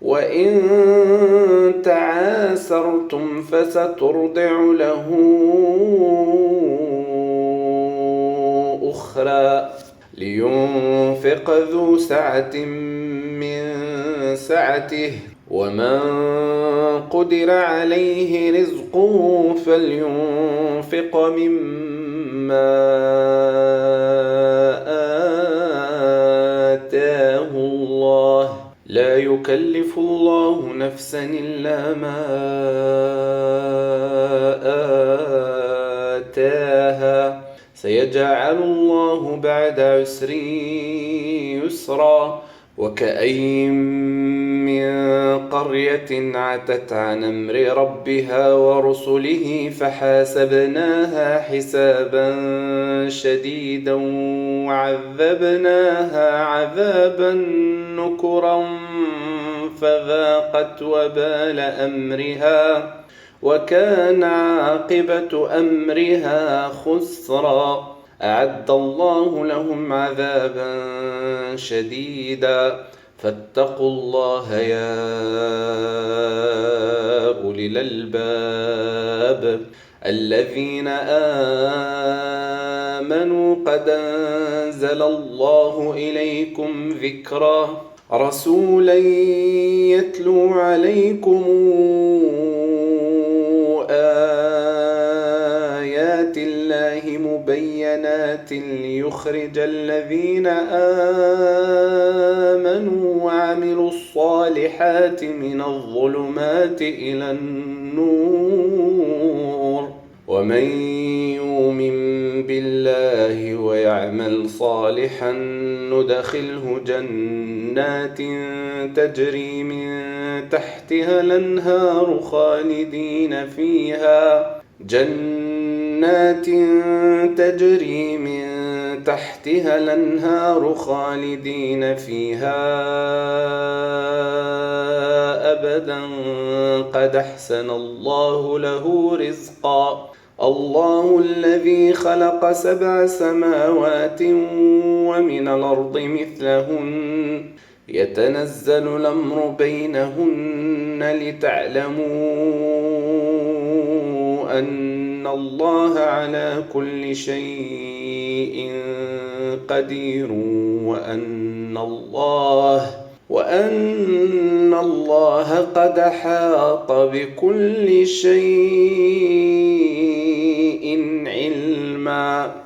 وإن تعاسرتم فسترضع له أخرى لينفق ذو سعة من سعته ومن قدر عليه رزقه فلينفق مما آتاه الله لا يكلف الله نفسا إلا ما آتاها سيجعل الله بعد عسر يسرا وكأين من قرية عتت عن أمر ربها ورسله فحاسبناها حسابا شديدا وعذبناها عذابا نكرا فذاقت وبال أمرها وكان عاقبة أمرها خسرا أعد الله لهم عذابا شديدا فاتقوا الله يا أولي الألباب الذين آمنوا قد أنزل الله إليكم ذكرا رسولا يتلو عليكم آيات الله مبينات ليخرج الذين آمنوا وعملوا الصالحات من الظلمات إلى النور ومن يؤمن بالله ويعمل صالحا ندخله جنات تجري من تحتها الأنهار خالدين فيها أبدا قد أحسن الله له رزقا الله الذي خلق 7 سماوات ومن الأرض مثلهن يتنزل الأمر بينهن لتعلموا أن الله على كل شيء قدير وأن الله قد أحاط بكل شيء علما.